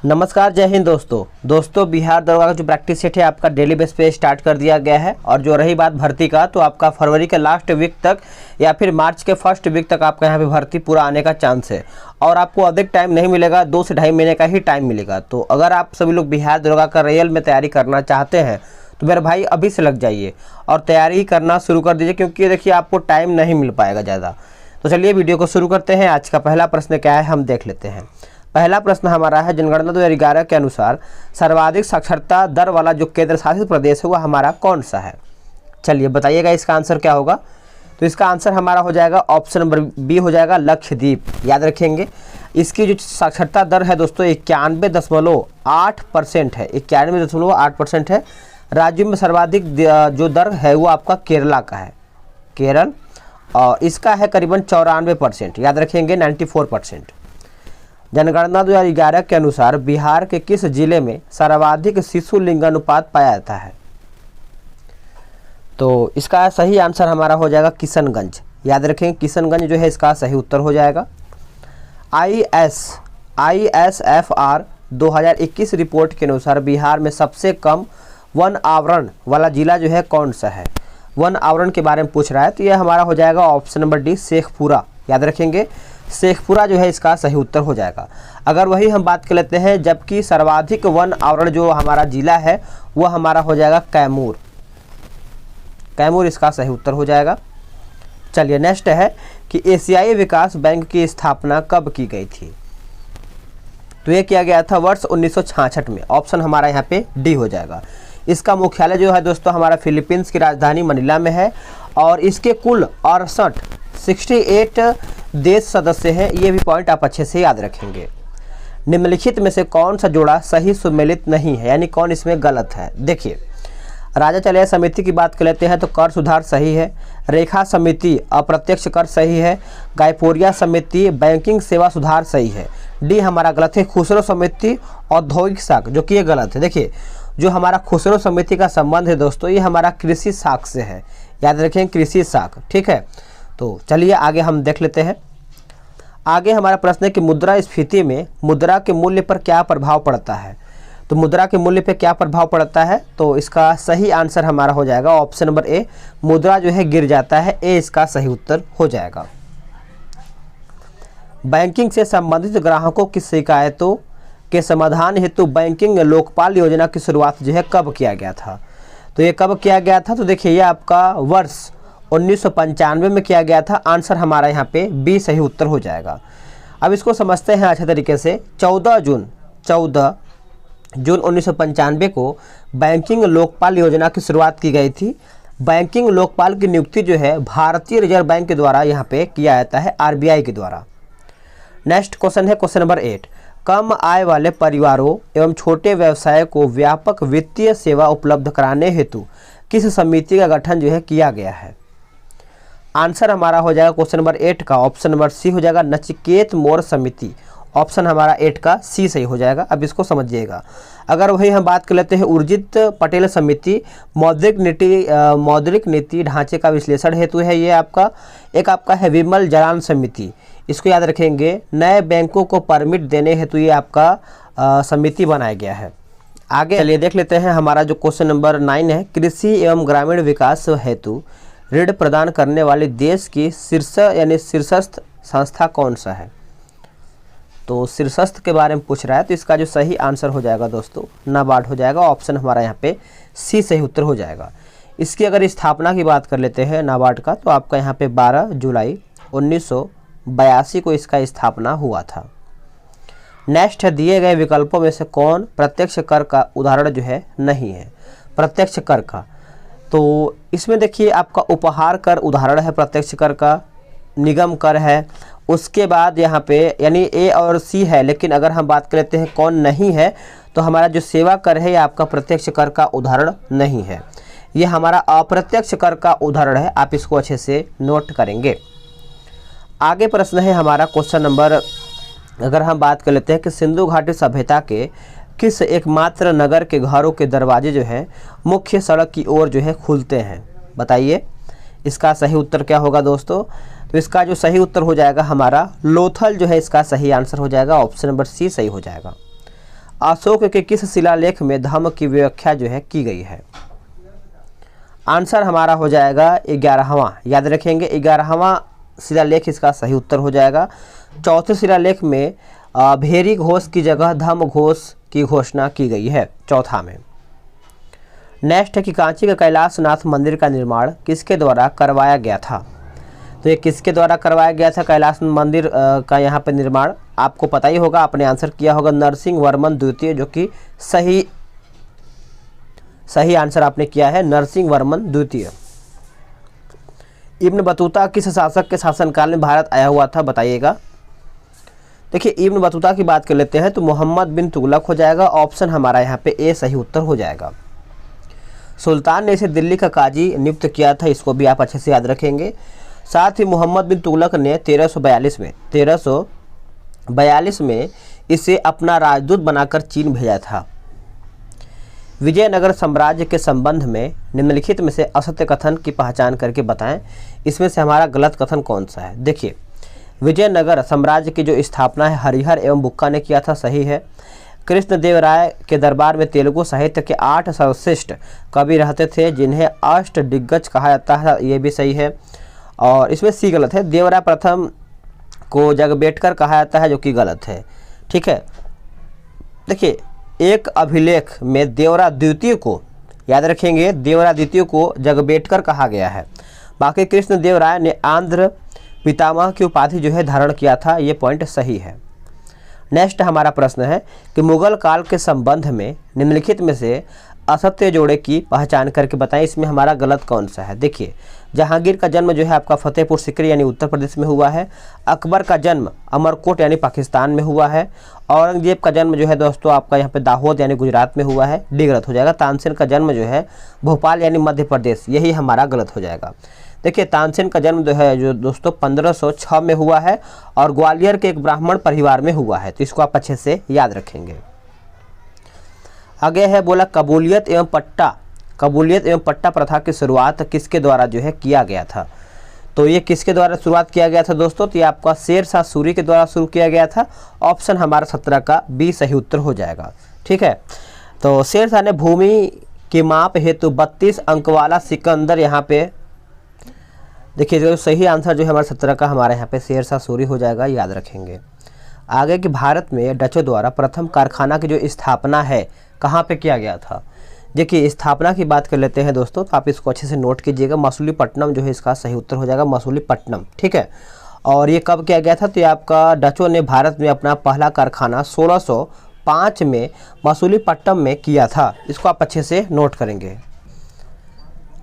नमस्कार, जय हिंद दोस्तों बिहार दरोगा का जो प्रैक्टिस सेट है आपका डेली बेस पे स्टार्ट कर दिया गया है। और जो रही बात भर्ती का, तो आपका फरवरी के लास्ट वीक तक या फिर मार्च के फर्स्ट वीक तक आपका यहाँ पे भर्ती पूरा आने का चांस है। और आपको अधिक टाइम नहीं मिलेगा, 2 से ढाई महीने का ही टाइम मिलेगा। तो अगर आप सभी लोग बिहार दरोगा का रियल में तैयारी करना चाहते हैं तो मेरे भाई अभी से लग जाइए और तैयारी करना शुरू कर दीजिए, क्योंकि देखिए आपको टाइम नहीं मिल पाएगा ज़्यादा। तो चलिए वीडियो को शुरू करते हैं। आज का पहला प्रश्न क्या है हम देख लेते हैं। पहला प्रश्न हमारा है, जनगणना 2011 के अनुसार सर्वाधिक साक्षरता दर वाला जो केंद्र शासित प्रदेश है वह हमारा कौन सा है? चलिए बताइएगा इसका आंसर क्या होगा। तो इसका आंसर हमारा हो जाएगा ऑप्शन नंबर बी हो जाएगा, लक्षद्वीप। याद रखेंगे इसकी जो साक्षरता दर है दोस्तों 91.8% है, 91.8% है। राज्यों में सर्वाधिक जो दर है वो आपका केरला का है, केरल, और इसका है करीबन 94%। याद रखेंगे 94%। जनगणना 2011 के अनुसार बिहार के किस जिले में सर्वाधिक शिशु लिंगानुपात पाया जाता है? तो इसका सही आंसर हमारा हो जाएगा किशनगंज। याद रखेंगे किशनगंज जो है इसका सही उत्तर हो जाएगा। ISFR 2021 रिपोर्ट के अनुसार बिहार में सबसे कम वन आवरण वाला जिला जो है कौन सा है? वन आवरण के बारे में पूछ रहा है, तो यह हमारा हो जाएगा ऑप्शन नंबर डी, शेखपुरा। याद रखेंगे शेखपुरा जो है इसका सही उत्तर हो जाएगा। अगर वही हम बात कर लेते हैं, जबकि सर्वाधिक वन आवरण जो हमारा जिला है वह हमारा हो जाएगा कैमूर। कैमूर इसका सही उत्तर हो जाएगा। चलिए नेक्स्ट है कि एशियाई विकास बैंक की स्थापना कब की गई थी? तो ये किया गया था वर्ष 1966 में। ऑप्शन हमारा यहाँ पे डी हो जाएगा। इसका मुख्यालय जो है दोस्तों हमारा फिलीपींस की राजधानी मनीला में है और इसके कुल 68 देश सदस्य हैं। ये भी पॉइंट आप अच्छे से याद रखेंगे। निम्नलिखित में से कौन सा जोड़ा सही सुमेलित नहीं है, यानी कौन इसमें गलत है? देखिए, राजा चलिया समिति की बात कर लेते हैं तो कर सुधार सही है। रेखा समिति अप्रत्यक्ष कर सही है। गायपोरिया समिति बैंकिंग सेवा सुधार सही है। डी हमारा गलत है। खुसरो समिति औद्योगिक साख, जो कि ये गलत है। देखिए जो हमारा खुसरो समिति का संबंध है दोस्तों ये हमारा कृषि साख से है। याद रखें कृषि साख, ठीक है। तो चलिए आगे हम देख लेते हैं। आगे हमारा प्रश्न है कि मुद्रास्फीति में मुद्रा के मूल्य पर क्या प्रभाव पड़ता है? तो मुद्रा के मूल्य पे क्या प्रभाव पड़ता है? तो इसका सही आंसर हमारा हो जाएगा ऑप्शन नंबर ए, मुद्रा जो है गिर जाता है। ए इसका सही उत्तर हो जाएगा। बैंकिंग से संबंधित ग्राहकों की शिकायतों के समाधान हेतु बैंकिंग लोकपाल योजना की शुरुआत जो है कब किया गया था? तो ये कब किया गया था? तो देखिए ये आपका वर्ष 1995 में किया गया था। आंसर हमारा यहाँ पे बी सही उत्तर हो जाएगा। अब इसको समझते हैं अच्छे तरीके से। 14 जून 1995 को बैंकिंग लोकपाल योजना की शुरुआत की गई थी। बैंकिंग लोकपाल की नियुक्ति जो है भारतीय रिजर्व बैंक के द्वारा यहाँ पे किया जाता है, RBI के द्वारा। नेक्स्ट क्वेश्चन है क्वेश्चन नंबर 8, कम आय वाले परिवारों एवं छोटे व्यवसाय को व्यापक वित्तीय सेवा उपलब्ध कराने हेतु किस समिति का गठन जो है किया गया है? आंसर हमारा हो जाएगा क्वेश्चन नंबर 8 का ऑप्शन नंबर सी हो जाएगा, नचिकेत मोर समिति। ऑप्शन हमारा 8 का सी सही हो जाएगा। अब इसको समझिएगा। अगर वही हम बात कर लेते हैं उर्जित पटेल समिति मौद्रिक नीति ढांचे का विश्लेषण हेतु है ये आपका। एक आपका है विमल जलान समिति, इसको याद रखेंगे। नए बैंकों को परमिट देने हेतु ये आपका समिति बनाया गया है। आगे चलिए देख लेते हैं हमारा जो क्वेश्चन नंबर 9 है, कृषि एवं ग्रामीण विकास हेतु ऋण प्रदान करने वाले देश की शीर्षस्थ संस्था कौन सा है? तो शीर्षस्थ के बारे में पूछ रहा है, तो इसका जो सही आंसर हो जाएगा दोस्तों नाबार्ड हो जाएगा। ऑप्शन हमारा यहाँ पे सी सही उत्तर हो जाएगा। इसकी अगर स्थापना की बात कर लेते हैं नाबार्ड का, तो आपका यहाँ पे 12 जुलाई 1982 को इसका स्थापना हुआ था। नेक्स्ट है, दिए गए विकल्पों में से कौन प्रत्यक्ष कर का उदाहरण जो है नहीं है? प्रत्यक्ष कर का, तो इसमें देखिए आपका उपहार कर उदाहरण है प्रत्यक्ष कर का, निगम कर है, उसके बाद यहाँ पे यानी ए और सी है। लेकिन अगर हम बात कर लेते हैं कौन नहीं है, तो हमारा जो सेवा कर है ये आपका प्रत्यक्ष कर का उदाहरण नहीं है, ये हमारा अप्रत्यक्ष कर का उदाहरण है। आप इसको अच्छे से नोट करेंगे। आगे प्रश्न है हमारा क्वेश्चन नंबर, अगर हम बात कर लेते हैं कि सिंधु घाटी सभ्यता के किस एकमात्र नगर के घरों के दरवाजे जो है मुख्य सड़क की ओर जो है खुलते हैं? बताइए इसका सही उत्तर क्या होगा दोस्तों? तो इसका जो सही उत्तर हो जाएगा हमारा लोथल जो है इसका सही आंसर हो जाएगा। ऑप्शन नंबर सी सही हो जाएगा। अशोक के किस शिलालेख में धम्म की व्याख्या जो है की गई है? आंसर हमारा हो जाएगा 11वां, याद रखेंगे 11वां शिलालेख इसका सही उत्तर हो जाएगा। चौथे शिलालेख में भेरी घोष की जगह धम्म घोष की घोषणा की गई है, चौथा में। नेक्स्ट है कि कांची के कैलाशनाथ मंदिर का निर्माण किसके द्वारा करवाया गया था? तो ये किसके द्वारा करवाया गया था कैलाश मंदिर का यहाँ पे निर्माण? आपको पता ही होगा, आपने आंसर किया होगा नरसिंह वर्मन द्वितीय, जो कि सही आंसर आपने किया है, नरसिंह वर्मन द्वितीय। इब्न बतूता किस शासक के शासनकाल में भारत आया हुआ था, बताइएगा। देखिए इब्न बतूता की बात कर लेते हैं तो मोहम्मद बिन तुगलक हो जाएगा, ऑप्शन हमारा यहाँ पे ए सही उत्तर हो जाएगा। सुल्तान ने इसे दिल्ली का काजी नियुक्त किया था, इसको भी आप अच्छे से याद रखेंगे। साथ ही मोहम्मद बिन तुगलक ने 1342 में इसे अपना राजदूत बनाकर चीन भेजा था। विजयनगर साम्राज्य के संबंध में निम्नलिखित में से असत्य कथन की पहचान करके बताएं, इसमें से हमारा गलत कथन कौन सा है? देखिए विजयनगर साम्राज्य की जो स्थापना है हरिहर एवं बुक्का ने किया था, सही है। कृष्णदेवराय के दरबार में तेलुगु साहित्य के 8 सर्वश्रेष्ठ कवि रहते थे जिन्हें अष्ट दिग्गज कहा जाता है, ये भी सही है। और इसमें सी गलत है, देवराय प्रथम को जगबेटकर कहा जाता है, जो कि गलत है। ठीक है, देखिए एक अभिलेख में देवरा द्वितीय को, याद रखेंगे देवरा द्वितीय को जगबेटकर कहा गया है। बाकी कृष्णदेवराय ने आंध्र पितामह की उपाधि जो है धारण किया था, ये पॉइंट सही है। नेक्स्ट हमारा प्रश्न है कि मुगल काल के संबंध में निम्नलिखित में से असत्य जोड़े की पहचान करके बताएं, इसमें हमारा गलत कौन सा है? देखिए जहांगीर का जन्म जो है आपका फतेहपुर सिकरी यानी उत्तर प्रदेश में हुआ है। अकबर का जन्म अमरकोट यानी पाकिस्तान में हुआ है। औरंगजेब का जन्म जो है दोस्तों आपका यहाँ पे दाहोद यानी गुजरात में हुआ है, डी गलत हो जाएगा। तानसेन का जन्म जो है भोपाल यानी मध्य प्रदेश, यही हमारा गलत हो जाएगा। देखिए तानसेन का जन्म जो है जो दोस्तों 1506 में हुआ है और ग्वालियर के एक ब्राह्मण परिवार में हुआ है, तो इसको आप अच्छे से याद रखेंगे। आगे है बोला कबूलियत एवं पट्टा प्रथा की शुरुआत किसके द्वारा जो है किया गया था? तो ये किसके द्वारा शुरुआत किया गया था दोस्तों? तो ये आपका शेर शाह सूरी के द्वारा शुरू किया गया था। ऑप्शन हमारा 17 का बी सही उत्तर हो जाएगा। ठीक है, तो शेर शाह ने भूमि के माप हेतु 32 अंक वाला सिकंदर यहाँ पे, देखिए जो सही आंसर जो है हमारा 17 का हमारे यहाँ पे शेर शाह सूरी हो जाएगा, याद रखेंगे। आगे कि भारत में डचों द्वारा प्रथम कारखाना की जो स्थापना है कहाँ पे किया गया था? देखिए स्थापना की बात कर लेते हैं दोस्तों, तो आप इसको अच्छे से नोट कीजिएगा। मसूलीपट्टनम जो है इसका सही उत्तर हो जाएगा, मसूलीपट्टनम। ठीक है, और ये कब किया गया था? तो ये आपका डचों ने भारत में अपना पहला कारखाना 1605 में मसूलीपट्टनम में किया था, इसको आप अच्छे से नोट करेंगे।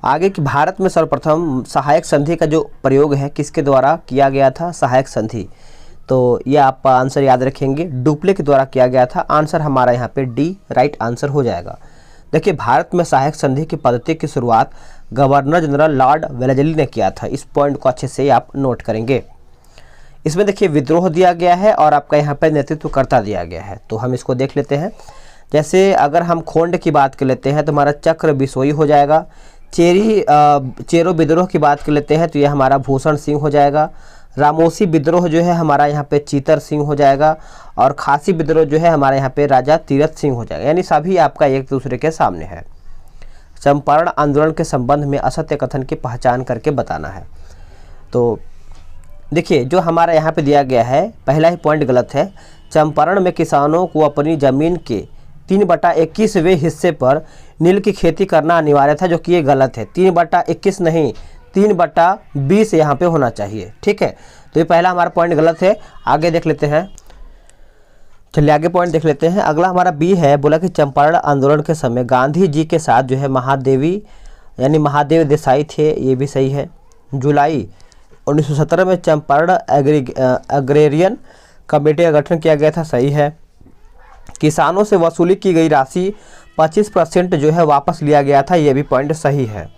आगे कि भारत में सर्वप्रथम सहायक संधि का जो प्रयोग है किसके द्वारा किया गया था? सहायक संधि, तो ये आप आंसर याद रखेंगे, डुप्ले के द्वारा किया गया था। आंसर हमारा यहाँ पे डी राइट आंसर हो जाएगा। देखिए भारत में सहायक संधि की पद्धति की शुरुआत गवर्नर जनरल लॉर्ड वेलेस्ली ने किया था, इस पॉइंट को अच्छे से आप नोट करेंगे। इसमें देखिए विद्रोह दिया गया है और आपका यहाँ पे नेतृत्वकर्ता दिया गया है, तो हम इसको देख लेते हैं। जैसे अगर हम खोंड की बात कर लेते हैं तो हमारा चक्र बिसोई हो जाएगा। चेरो विद्रोह की बात कर लेते हैं तो यह हमारा भूषण सिंह हो जाएगा। रामोसी विद्रोह जो है हमारा यहाँ पे चीतर सिंह हो जाएगा और खासी विद्रोह जो है हमारे यहाँ पे राजा तीरथ सिंह हो जाएगा, यानी सभी आपका एक दूसरे के सामने है। चंपारण आंदोलन के संबंध में असत्य कथन की पहचान करके बताना है। तो देखिए जो हमारा यहाँ पे दिया गया है पहला ही पॉइंट गलत है। चंपारण में किसानों को अपनी ज़मीन के 3/21वें हिस्से पर नील की खेती करना अनिवार्य था, जो कि ये गलत है। 3/21 नहीं 3/20 यहाँ पे होना चाहिए। ठीक है, तो ये पहला हमारा पॉइंट गलत है। आगे देख लेते हैं, चलिए आगे पॉइंट देख लेते हैं। अगला हमारा बी है, बोला कि चंपारण आंदोलन के समय गांधी जी के साथ जो है महादेवी यानी महादेव देसाई थे, ये भी सही है। जुलाई 1917 में चंपारण एग्रेरियन कमेटी का गठन किया गया था, सही है। किसानों से वसूली की गई राशि 25% जो है वापस लिया गया था, ये भी पॉइंट सही है।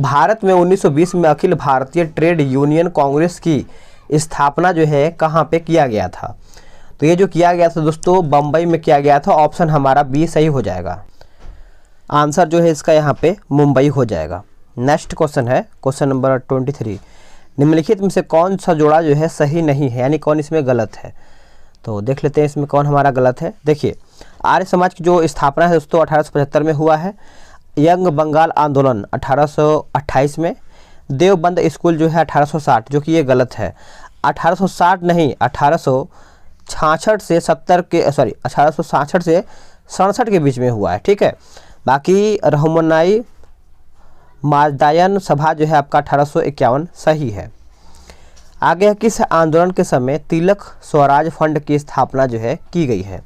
भारत में 1920 में अखिल भारतीय ट्रेड यूनियन कांग्रेस की स्थापना जो है कहाँ पे किया गया था? तो ये जो किया गया था दोस्तों बम्बई में किया गया था। ऑप्शन हमारा बी सही हो जाएगा। आंसर जो है इसका यहाँ पे मुंबई हो जाएगा। नेक्स्ट क्वेश्चन है क्वेश्चन नंबर 23। निम्नलिखित में से कौन सा जोड़ा जो है सही नहीं है, यानी कौन इसमें गलत है? तो देख लेते हैं इसमें कौन हमारा गलत है। देखिए आर्य समाज की जो स्थापना है दोस्तों 1875 में हुआ है। यंग बंगाल आंदोलन 1828 में। देवबंद स्कूल जो है 1860, जो कि ये गलत है, 1860 नहीं 1866 से 67 के बीच में हुआ है, ठीक है। बाकी रहमनाई माजदायन सभा जो है आपका 1851 सही है। आगे किस आंदोलन के समय तिलक स्वराज फंड की स्थापना जो है की गई है?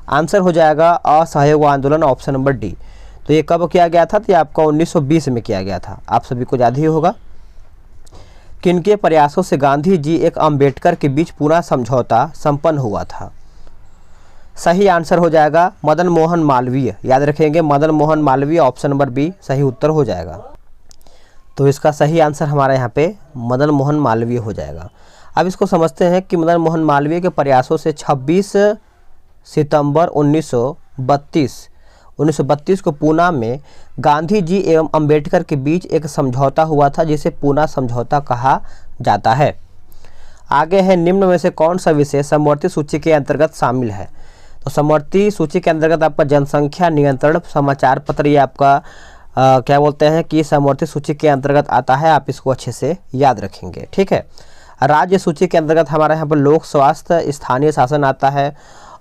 आंसर हो जाएगा असहयोग आंदोलन, ऑप्शन नंबर डी। तो ये कब किया गया था? तो ये आपका 1920 में किया गया था, आप सभी को याद ही होगा। किनके प्रयासों से गांधी जी एक अम्बेडकर के बीच पूरा समझौता संपन्न हुआ था? सही आंसर हो जाएगा मदन मोहन मालवीय, याद रखेंगे Madan Mohan Malviya, option number B सही उत्तर हो जाएगा। तो इसका सही आंसर हमारा यहाँ पे मदन मोहन मालवीय हो जाएगा। अब इसको समझते हैं कि मदन मोहन मालवीय के प्रयासों से 26 सितंबर 1932 को पूना में गांधी जी एवं अंबेडकर के बीच एक समझौता हुआ था, जिसे पूना समझौता कहा जाता है। आगे है निम्न में से कौन सा विषय समवर्ती सूची के अंतर्गत शामिल है? तो समवर्ती सूची के अंतर्गत आपका जनसंख्या नियंत्रण समाचार पत्र, ये आपका क्या बोलते हैं कि समवर्ती सूची के अंतर्गत आता है, आप इसको अच्छे से याद रखेंगे, ठीक है। राज्य सूची के अंतर्गत हमारे यहाँ पर लोक स्वास्थ्य स्थानीय शासन आता है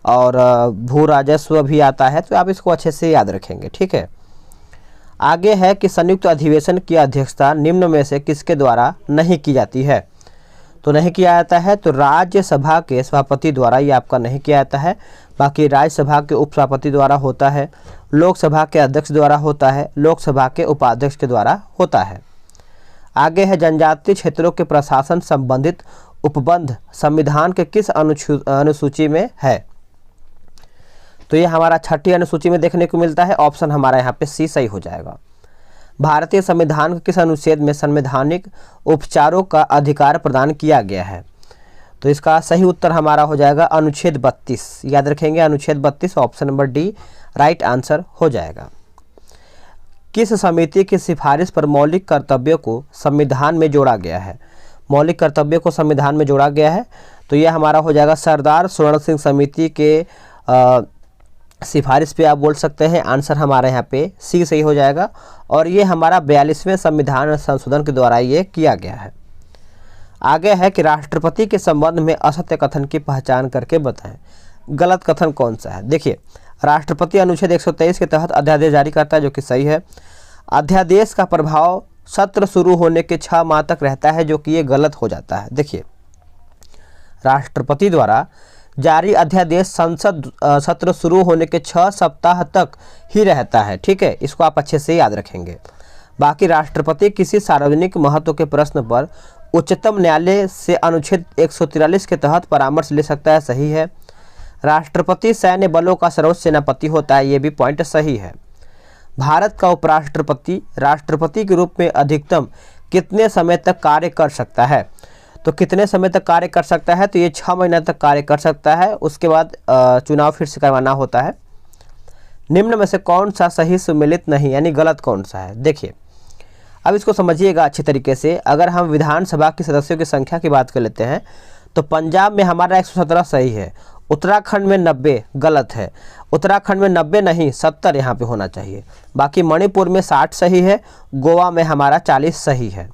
और भू राजस्व भी आता है, तो आप इसको अच्छे से याद रखेंगे, ठीक है। आगे है कि संयुक्त अधिवेशन की अध्यक्षता निम्न में से किसके द्वारा नहीं की जाती है? तो नहीं किया जाता है तो राज्यसभा के सभापति द्वारा, ये आपका नहीं किया जाता है। बाकी राज्यसभा के उपसभापति द्वारा होता है, लोकसभा के अध्यक्ष द्वारा होता है, लोकसभा के उपाध्यक्ष के द्वारा होता है। आगे है जनजातीय क्षेत्रों के प्रशासन संबंधित उपबंध संविधान के किस अनुसूची में है? तो ये हमारा 6ठी अनुसूची में देखने को मिलता है, ऑप्शन हमारा यहाँ पे सी सही हो जाएगा। भारतीय संविधान के किस अनुच्छेद में संवैधानिक उपचारों का अधिकार प्रदान किया गया है? तो इसका सही उत्तर हमारा हो जाएगा अनुच्छेद 32, याद रखेंगे अनुच्छेद 32, option number D right answer हो जाएगा। किस समिति की सिफारिश पर मौलिक कर्तव्यों को संविधान में जोड़ा गया है? मौलिक कर्तव्यों को संविधान में जोड़ा गया है, तो यह हमारा हो जाएगा सरदार स्वर्ण सिंह समिति के सिफारिश पे आप बोल सकते हैं। आंसर हमारे यहाँ पे सी सही हो जाएगा और ये हमारा 42वें संविधान संशोधन के द्वारा ये किया गया है। आगे है कि राष्ट्रपति के संबंध में असत्य कथन की पहचान करके बताएं। गलत कथन कौन सा है? देखिए, राष्ट्रपति अनुच्छेद 123 के तहत अध्यादेश जारी करता है, जो कि सही है। अध्यादेश का प्रभाव सत्र शुरू होने के 6 माह तक रहता है, जो कि ये गलत हो जाता है। देखिए, राष्ट्रपति द्वारा जारी अध्यादेश संसद सत्र शुरू होने के 6 सप्ताह तक ही रहता है, ठीक है, इसको आप अच्छे से याद रखेंगे। बाकी राष्ट्रपति किसी सार्वजनिक महत्व के प्रश्न पर उच्चतम न्यायालय से अनुच्छेद 143 के तहत परामर्श ले सकता है, सही है। राष्ट्रपति सैन्य बलों का सर्वोच्च सेनापति होता है, ये भी पॉइंट सही है। भारत का उपराष्ट्रपति राष्ट्रपति के रूप में अधिकतम कितने समय तक कार्य कर सकता है? तो कितने समय तक कार्य कर सकता है? तो ये 6 महीने तक कार्य कर सकता है, उसके बाद चुनाव फिर से करवाना होता है। निम्न में से कौन सा सही सुमेलित नहीं, यानी गलत कौन सा है? देखिए, अब इसको समझिएगा अच्छी तरीके से। अगर हम विधानसभा के सदस्यों की संख्या की बात कर लेते हैं तो पंजाब में हमारा 117 सही है, उत्तराखंड में 90 गलत है, उत्तराखंड में 90 नहीं 70 यहाँ पे होना चाहिए। बाकी मणिपुर में 60 सही है, गोवा में हमारा 40 सही है।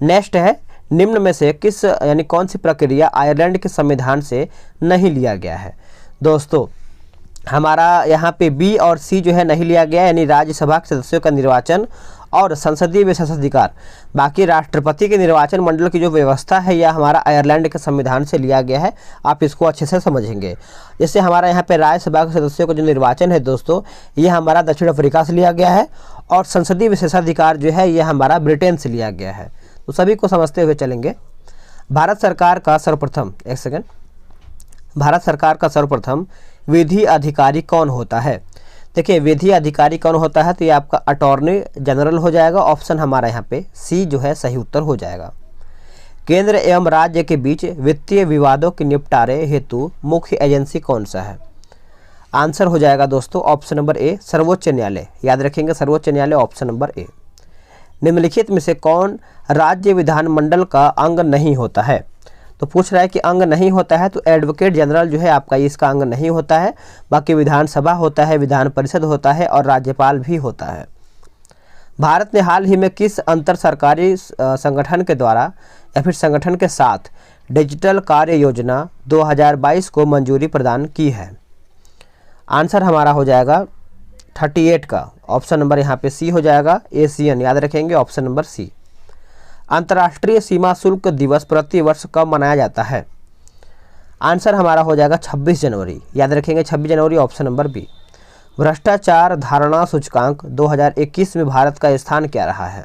नेक्स्ट है, निम्न में से किस यानी कौन सी प्रक्रिया आयरलैंड के संविधान से नहीं लिया गया है? दोस्तों, हमारा यहाँ पे बी और सी जो है नहीं लिया गया, यानी राज्यसभा के सदस्यों का निर्वाचन और संसदीय विशेषाधिकार। बाकी राष्ट्रपति के निर्वाचन मंडल की जो व्यवस्था है यह हमारा आयरलैंड के संविधान से लिया गया है, आप इसको अच्छे से समझेंगे। जैसे हमारा यहाँ पे राज्यसभा के सदस्यों का जो निर्वाचन है दोस्तों, ये हमारा दक्षिण अफ्रीका से लिया गया है और संसदीय विशेषाधिकार जो है यह हमारा ब्रिटेन से लिया गया है। तो सभी को समझते हुए चलेंगे। भारत सरकार का सर्वप्रथम विधि अधिकारी कौन होता है? देखिए, विधि अधिकारी कौन होता है तो ये आपका अटॉर्नी जनरल हो जाएगा, ऑप्शन हमारा यहाँ पे सी जो है सही उत्तर हो जाएगा। केंद्र एवं राज्य के बीच वित्तीय विवादों के निपटारे हेतु मुख्य एजेंसी कौन सा है? आंसर हो जाएगा दोस्तों ऑप्शन नंबर ए सर्वोच्च न्यायालय, याद रखेंगे सर्वोच्च न्यायालय, ऑप्शन नंबर ए। निम्नलिखित में से कौन राज्य विधानमंडल का अंग नहीं होता है? तो पूछ रहा है कि अंग नहीं होता है, तो एडवोकेट जनरल जो है आपका इसका अंग नहीं होता है। बाकी विधानसभा होता है, विधान परिषद होता है और राज्यपाल भी होता है। भारत ने हाल ही में किस अंतर सरकारी संगठन के द्वारा या फिर संगठन के साथ डिजिटल कार्य योजना 2022 को मंजूरी प्रदान की है? आंसर हमारा हो जाएगा 38 का ऑप्शन नंबर यहाँ पे सी हो जाएगा, एशियन, याद रखेंगे ऑप्शन नंबर सी। अंतर्राष्ट्रीय सीमा शुल्क दिवस प्रति वर्ष कब मनाया जाता है? आंसर हमारा हो जाएगा 26 जनवरी, याद रखेंगे 26 जनवरी, ऑप्शन नंबर बी। भ्रष्टाचार धारणा सूचकांक 2021 में भारत का स्थान क्या रहा है?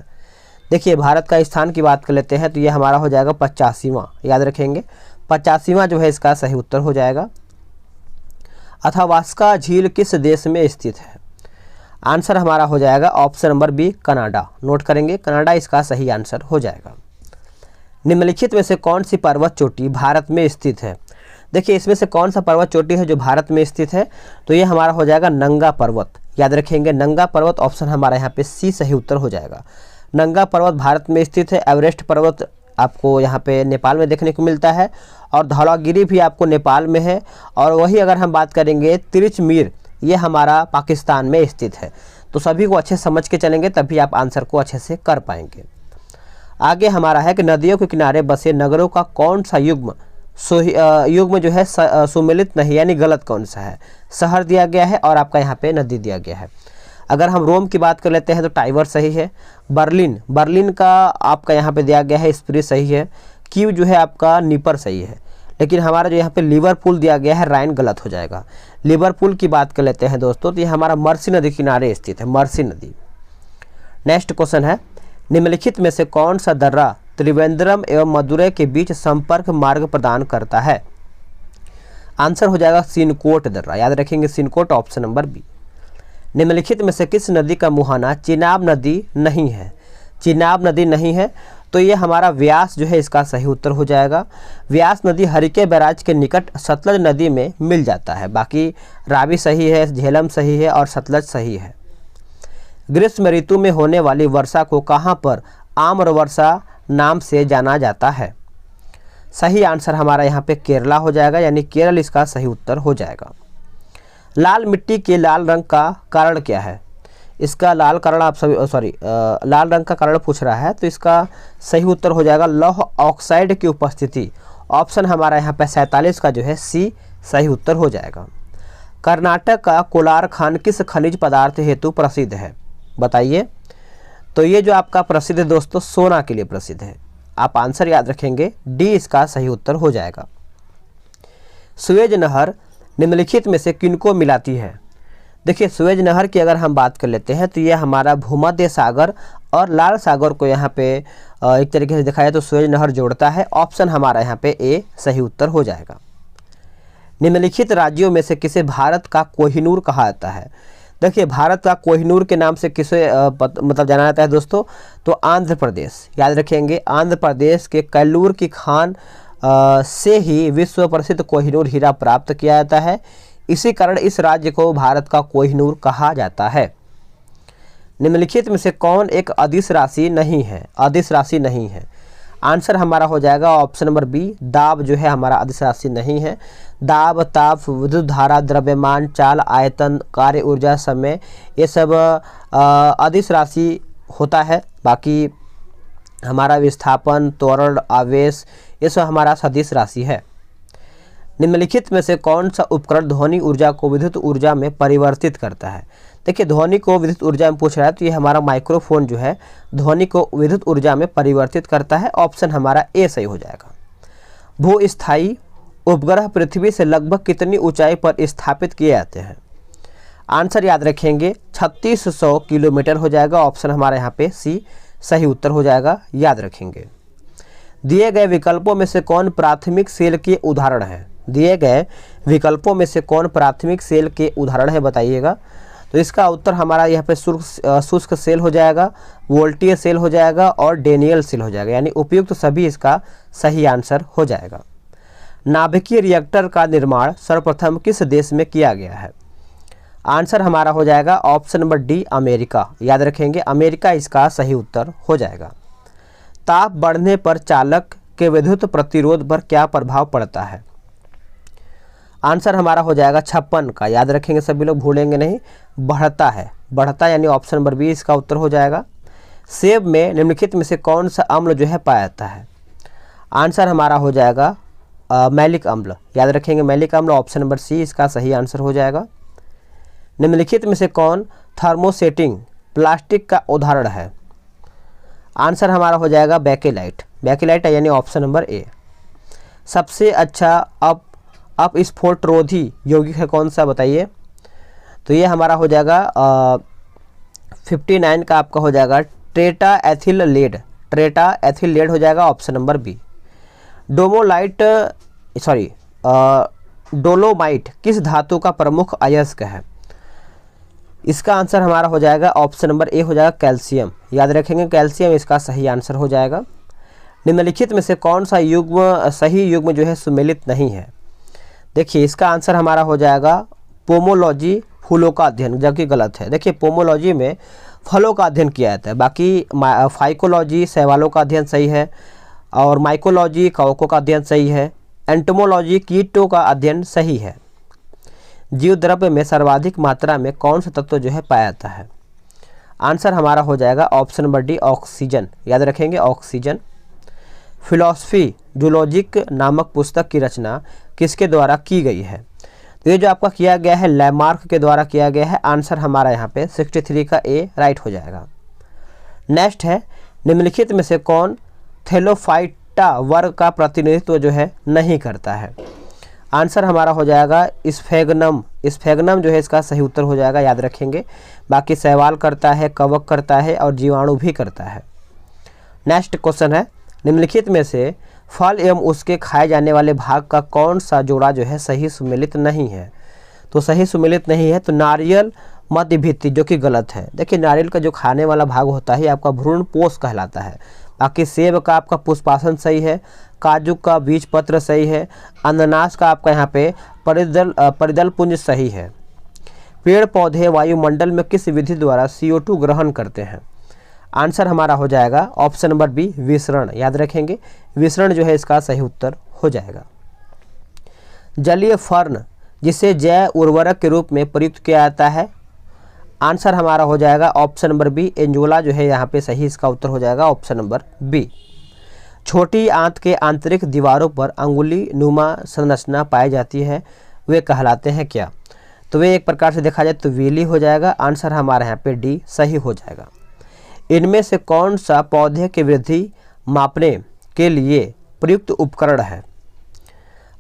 देखिए भारत का स्थान की बात कर लेते हैं तो ये हमारा हो जाएगा 85वां, याद रखेंगे 85वां जो है इसका सही उत्तर हो जाएगा। अथावास्का झील किस देश में स्थित है? आंसर हमारा हो जाएगा option number B, Canada, note करेंगे कनाडा इसका सही आंसर हो जाएगा। निम्नलिखित में से कौन सी पर्वत चोटी भारत में स्थित है? देखिए इसमें से कौन सा पर्वत चोटी है जो भारत में स्थित है? तो ये हमारा हो जाएगा नंगा पर्वत, याद रखेंगे नंगा पर्वत, ऑप्शन हमारा यहाँ पे सी सही उत्तर हो जाएगा। नंगा पर्वत भारत में स्थित है। एवरेस्ट पर्वत आपको यहाँ पे नेपाल में देखने को मिलता है और धौलागिरी भी आपको नेपाल में है। और वही अगर हम बात करेंगे तिरचमीर, ये हमारा पाकिस्तान में स्थित है। तो सभी को अच्छे समझ के चलेंगे तभी आप आंसर को अच्छे से कर पाएंगे। आगे हमारा है कि नदियों के किनारे बसे नगरों का कौन सा युग्म जो है सुमेलित नहीं, यानी गलत कौन सा है? शहर दिया गया है और आपका यहाँ पे नदी दिया गया है। अगर हम रोम की बात कर लेते हैं तो टाइबर सही है। बर्लिन का आपका यहाँ पे दिया गया है स्प्री सही है। कीव जो है आपका नीपर सही है। लेकिन हमारा जो यहाँ पे लिवरपूल दिया गया है राइन गलत हो जाएगा। लिवरपूल की बात कर लेते हैं दोस्तों तो ये हमारा मर्सी नदी किनारे स्थित है, मर्सी नदी। नेक्स्ट क्वेश्चन है, निम्नलिखित में से कौन सा दर्रा त्रिवेंद्रम एवं मदुरै के बीच संपर्क मार्ग प्रदान करता है? आंसर हो जाएगा सिनकोट दर्रा, याद रखेंगे सिनकोट, ऑप्शन नंबर बी। निम्नलिखित में से किस नदी का मुहाना चिनाब नदी नहीं है? चिनाब नदी नहीं है तो ये हमारा व्यास जो है इसका सही उत्तर हो जाएगा। व्यास नदी हरिके बैराज के निकट सतलज नदी में मिल जाता है। बाकी रावी सही है, झेलम सही है और सतलज सही है। ग्रीष्म ऋतु में होने वाली वर्षा को कहाँ पर आम्र वर्षा नाम से जाना जाता है? सही आंसर हमारा यहाँ पे केरला हो जाएगा, यानी केरल इसका सही उत्तर हो जाएगा। लाल मिट्टी के लाल रंग का कारण क्या है? इसका लाल कारण आप सभी लाल रंग का कारण पूछ रहा है तो इसका सही उत्तर हो जाएगा लौह ऑक्साइड की उपस्थिति, ऑप्शन हमारा यहाँ पे 47 का जो है सी सही उत्तर हो जाएगा। कर्नाटक का कोलार खान किस खनिज पदार्थ हेतु प्रसिद्ध है? बताइए। तो ये जो आपका प्रसिद्ध है दोस्तों सोना के लिए प्रसिद्ध है। आप आंसर याद रखेंगे डी इसका सही उत्तर हो जाएगा। सुएज नहर निम्नलिखित में से किनको मिलाती है? देखिए सुएज नहर की अगर हम बात कर लेते हैं तो ये हमारा भूमध्य सागर और लाल सागर को यहाँ पे एक तरीके से दिखाया तो सुएज नहर जोड़ता है, ऑप्शन हमारा यहाँ पे ए सही उत्तर हो जाएगा। निम्नलिखित राज्यों में से किसे भारत का कोहिनूर कहा जाता है? देखिए भारत का कोहिनूर के नाम से किसे मतलब जाना जाता है दोस्तों? तो आंध्र प्रदेश, याद रखेंगे आंध्र प्रदेश के कल्लूर की खान से ही विश्व प्रसिद्ध कोहिनूर हीरा प्राप्त किया जाता है। इसी कारण इस राज्य को भारत का कोहिनूर कहा जाता है। निम्नलिखित में से कौन एक अदिश राशि नहीं है? अदिश राशि नहीं है, आंसर हमारा हो जाएगा ऑप्शन नंबर बी, दाब जो है हमारा अदिश राशि नहीं है। दाब, ताप, विद्युत धारा, द्रव्यमान, चाल, आयतन, कार्य ऊर्जा, समय, ये सब अदिश राशि होता है। बाकी हमारा विस्थापन, त्वरण, आवेश, ये सब हमारा सदिश राशि है। निम्नलिखित में से कौन सा उपकरण ध्वनि ऊर्जा को विद्युत ऊर्जा में परिवर्तित करता है? देखिए ध्वनि को विद्युत ऊर्जा में पूछ रहा है तो ये हमारा माइक्रोफोन जो है ध्वनि को विद्युत ऊर्जा में परिवर्तित करता है, ऑप्शन हमारा ए सही हो जाएगा। भूस्थायी उपग्रह पृथ्वी से लगभग कितनी ऊंचाई पर स्थापित किए जाते हैं? आंसर याद रखेंगे 3600 किलोमीटर हो जाएगा, ऑप्शन हमारा यहाँ पे सी सही उत्तर हो जाएगा, याद रखेंगे। दिए गए विकल्पों में से कौन प्राथमिक सेल के उदाहरण है? दिए गए विकल्पों में से कौन प्राथमिक सेल के उदाहरण है बताइएगा। तो इसका उत्तर हमारा यहाँ पे शुष्क सेल हो जाएगा, वोल्टीय सेल हो जाएगा और डेनियल सेल हो जाएगा, यानी उपयुक्त सभी इसका सही आंसर हो जाएगा। नाभिकीय रिएक्टर का निर्माण सर्वप्रथम किस देश में किया गया है? आंसर हमारा हो जाएगा ऑप्शन नंबर डी, अमेरिका, याद रखेंगे अमेरिका इसका सही उत्तर हो जाएगा। ताप बढ़ने पर चालक के विद्युत प्रतिरोध पर क्या प्रभाव पड़ता है? आंसर हमारा हो जाएगा 56 का, याद रखेंगे सभी लोग, भूलेंगे नहीं, बढ़ता है, बढ़ता यानी ऑप्शन नंबर बी इसका उत्तर हो जाएगा। सेब में निम्नलिखित में से कौन सा अम्ल जो है पाया जाता है? आंसर हमारा हो जाएगा मैलिक अम्ल, याद रखेंगे मैलिक अम्ल, ऑप्शन नंबर सी इसका सही आंसर हो जाएगा। निम्नलिखित में से कौन थर्मोसेटिंग प्लास्टिक का उदाहरण है? आंसर हमारा हो जाएगा बेकेलाइट, बेकेलाइट यानी ऑप्शन नंबर ए। सबसे अच्छा अपस्फोटरोधी यौगिक है कौन सा, बताइए? तो ये हमारा हो जाएगा 59 का आपका हो जाएगा ट्रेटा एथिल लेड, ट्रेटा एथिल लेड हो जाएगा ऑप्शन नंबर बी। डोलोमाइट किस धातु का प्रमुख अयस्क है? इसका आंसर हमारा हो जाएगा ऑप्शन नंबर ए हो जाएगा कैल्शियम, याद रखेंगे कैल्शियम इसका सही आंसर हो जाएगा। निम्नलिखित में से कौन सा युग्म सही युग्म जो है सुमेलित नहीं है? देखिए इसका आंसर हमारा हो जाएगा पोमोलॉजी, फूलों का अध्ययन, जबकि गलत है। देखिए पोमोलॉजी में फलों का अध्ययन किया जाता है, बाकी फाइकोलॉजी शैवालों का अध्ययन सही है, और माइकोलॉजी कवकों का अध्ययन सही है, एंटोमोलॉजी कीटों का अध्ययन सही है। जीव द्रव्य में सर्वाधिक मात्रा में कौन सा तत्व जो है पाया जाता है? आंसर हमारा हो जाएगा ऑप्शन नंबर डी ऑक्सीजन, याद रखेंगे ऑक्सीजन। फिलॉसफी जूलॉजिक नामक पुस्तक की रचना किसके द्वारा की गई है? तो ये जो आपका किया गया है लैमार्क के द्वारा किया गया है। आंसर हमारा यहाँ पे 63 का ए राइट हो जाएगा। नेक्स्ट है निम्नलिखित में से कौन थेलोफाइटा वर्ग का प्रतिनिधित्व जो है नहीं करता है? आंसर हमारा हो जाएगा स्फेगनम, स्फेगनम जो है इसका सही उत्तर हो जाएगा, याद रखेंगे। बाकी शैवाल करता है, कवक करता है और जीवाणु भी करता है। नेक्स्ट क्वेश्चन है निम्नलिखित में से फल एवं उसके खाए जाने वाले भाग का कौन सा जोड़ा जो है सही सुमेलित नहीं है? तो सही सुमेलित नहीं है तो नारियल मध्य भित्ति, जो कि गलत है। देखिए नारियल का जो खाने वाला भाग होता है आपका भ्रूण पोष कहलाता है। बाकी सेब का आपका पुष्पासन सही है, काजू का बीज पत्र सही है, अनानास का आपका यहाँ पे परिदल पुंज सही है। पेड़ पौधे वायुमंडल में किस विधि द्वारा CO2 ग्रहण करते हैं? आंसर हमारा हो जाएगा ऑप्शन नंबर बी विसरण, याद रखेंगे विसरण जो है इसका सही उत्तर हो जाएगा। जलीय फर्न जिसे जैव उर्वरक के रूप में प्रयुक्त किया जाता है? आंसर हमारा हो जाएगा ऑप्शन नंबर बी एंजोला जो है यहाँ पे सही इसका उत्तर हो जाएगा ऑप्शन नंबर बी। छोटी आंत के आंतरिक दीवारों पर अंगुली नुमा संरचना पाई जाती है, वे कहलाते हैं क्या? तो वे एक प्रकार से देखा जाए तो वेली हो जाएगा। आंसर हमारा यहाँ पे डी सही हो जाएगा। इनमें से कौन सा पौधे की वृद्धि मापने के लिए प्रयुक्त उपकरण है?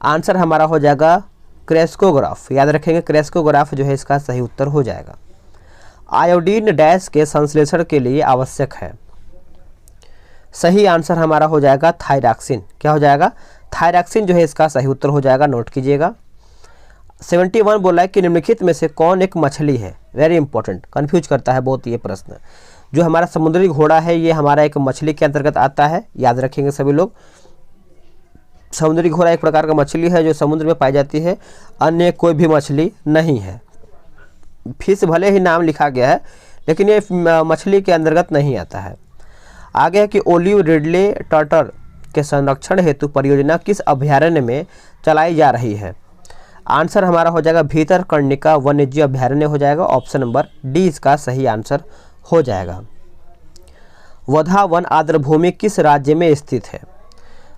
आंसर हमारा हो जाएगा क्रेस्कोग्राफ, याद रखेंगे क्रेस्कोग्राफ जो है इसका सही उत्तर हो जाएगा। आयोडीन डैश के संश्लेषण के लिए आवश्यक है? सही आंसर हमारा हो जाएगा थायरॉक्सिन, क्या हो जाएगा? थायरॉक्सिन जो है इसका सही उत्तर हो जाएगा, नोट कीजिएगा। 71 बोला है कि निम्नलिखित में से कौन एक मछली है? वेरी इंपॉर्टेंट, कंफ्यूज करता है बहुत ये प्रश्न। जो हमारा समुद्री घोड़ा है ये हमारा एक मछली के अंतर्गत आता है, याद रखेंगे सभी लोग। समुद्री घोड़ा एक प्रकार का मछली है जो समुद्र में पाई जाती है, अन्य कोई भी मछली नहीं है। फिश भले ही नाम लिखा गया है लेकिन ये मछली के अंतर्गत नहीं आता है। आगे है कि ओलिव रिडले टर्टल के संरक्षण हेतु परियोजना किस अभयारण्य में चलाई जा रही है? आंसर हमारा हो जाएगा भीतरकर्णिका वन्यजीव अभयारण्य हो जाएगा, ऑप्शन नंबर डी इसका सही आंसर हो जाएगा। वधा वन आर्द्रभूमि किस राज्य में स्थित है?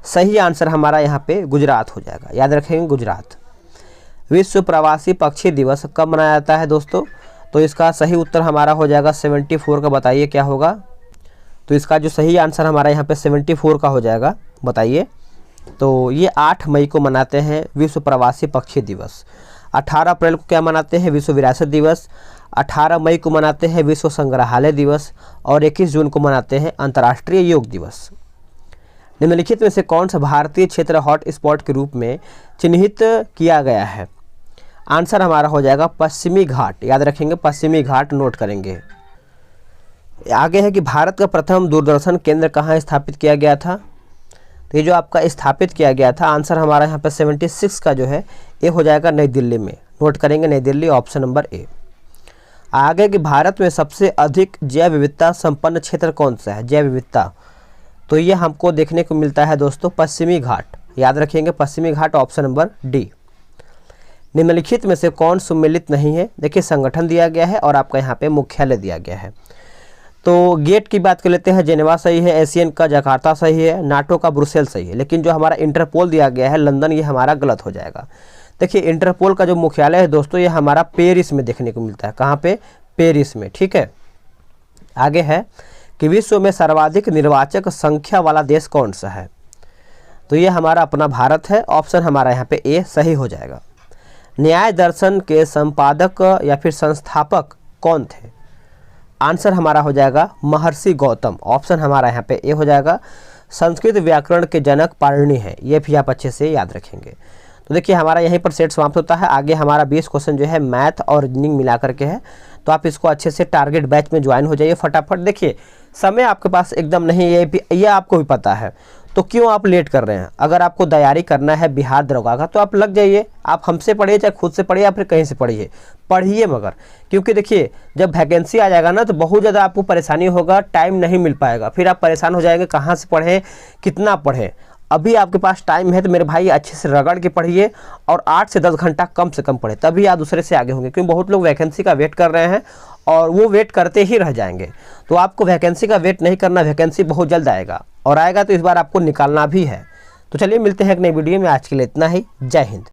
सही आंसर हमारा यहाँ पे गुजरात हो जाएगा, याद रखेंगे गुजरात। विश्व प्रवासी पक्षी दिवस कब मनाया जाता है दोस्तों? तो इसका सही उत्तर हमारा हो जाएगा 74 का, बताइए क्या होगा? तो इसका जो सही आंसर हमारा यहाँ पे 74 का हो जाएगा, बताइए। तो ये 8 मई को मनाते हैं विश्व प्रवासी पक्षी दिवस। 18 अप्रैल को क्या मनाते हैं? विश्व विरासत दिवस। 18 मई को मनाते हैं विश्व संग्रहालय दिवस और 21 जून को मनाते हैं अंतर्राष्ट्रीय योग दिवस। निम्नलिखित में से कौन सा भारतीय क्षेत्र हॉट स्पॉट के रूप में चिन्हित किया गया है? आंसर हमारा हो जाएगा पश्चिमी घाट, याद रखेंगे पश्चिमी घाट, नोट करेंगे। आगे है कि भारत का प्रथम दूरदर्शन केंद्र कहाँ स्थापित किया गया था? तो ये जो आपका स्थापित किया गया था, आंसर हमारा यहाँ पे 76 का जो है ये हो जाएगा नई दिल्ली में, नोट करेंगे नई दिल्ली, ऑप्शन नंबर ए। आगे कि भारत में सबसे अधिक जैव विविधता संपन्न क्षेत्र कौन सा है? जैव विविधता, तो ये हमको देखने को मिलता है दोस्तों पश्चिमी घाट, याद रखेंगे पश्चिमी घाट, ऑप्शन नंबर डी। निम्नलिखित में से कौन सुमेलित नहीं है? देखिए संगठन दिया गया है और आपका यहाँ पे मुख्यालय दिया गया है। तो गेट की बात कर लेते हैं, जेनेवा सही है, एशियन का जकार्ता सही है, नाटो का ब्रुसेल सही है, लेकिन जो हमारा इंटरपोल दिया गया है लंदन, ये हमारा गलत हो जाएगा। देखिए इंटरपोल का जो मुख्यालय है दोस्तों ये हमारा पेरिस में देखने को मिलता है। कहाँ पे? पेरिस में, ठीक है। आगे है कि विश्व में सर्वाधिक निर्वाचक संख्या वाला देश कौन सा है? तो ये हमारा अपना भारत है, ऑप्शन हमारा यहाँ पे ए सही हो जाएगा। न्याय दर्शन के संपादक या फिर संस्थापक कौन थे? आंसर हमारा हो जाएगा महर्षि गौतम, ऑप्शन हमारा यहाँ पे ए हो जाएगा। संस्कृत व्याकरण के जनक पाणिनि है, ये भी आप अच्छे से याद रखेंगे। तो देखिए हमारा यहीं पर सेट समाप्त होता है। आगे हमारा 20 क्वेश्चन जो है मैथ और रीजनिंग मिला करके है, तो आप इसको अच्छे से टारगेट बैच में ज्वाइन हो जाइए फटाफट। देखिए समय आपके पास एकदम नहीं, ये आपको भी पता है, तो क्यों आप लेट कर रहे हैं? अगर आपको तैयारी करना है बिहार दरोगा का तो आप लग जाइए, आप हमसे पढ़िए चाहे खुद से पढ़िए या फिर कहीं से पढ़िए मगर, क्योंकि देखिए जब वैकेंसी आ जाएगा ना तो बहुत ज़्यादा आपको परेशानी होगा, टाइम नहीं मिल पाएगा, फिर आप परेशान हो जाएंगे कहाँ से पढ़ें, कितना पढ़ें। अभी आपके पास टाइम है तो मेरे भाई अच्छे से रगड़ के पढ़िए और 8 से 10 घंटा कम से कम पढ़े, तभी आप दूसरे से आगे होंगे। क्योंकि बहुत लोग वैकेंसी का वेट कर रहे हैं और वो वेट करते ही रह जाएंगे। तो आपको वैकेंसी का वेट नहीं करना, वैकेंसी बहुत जल्द आएगा और आएगा तो इस बार आपको निकालना भी है। तो चलिए मिलते हैं एक नई वीडियो में, आज के लिए इतना ही। जय हिंद।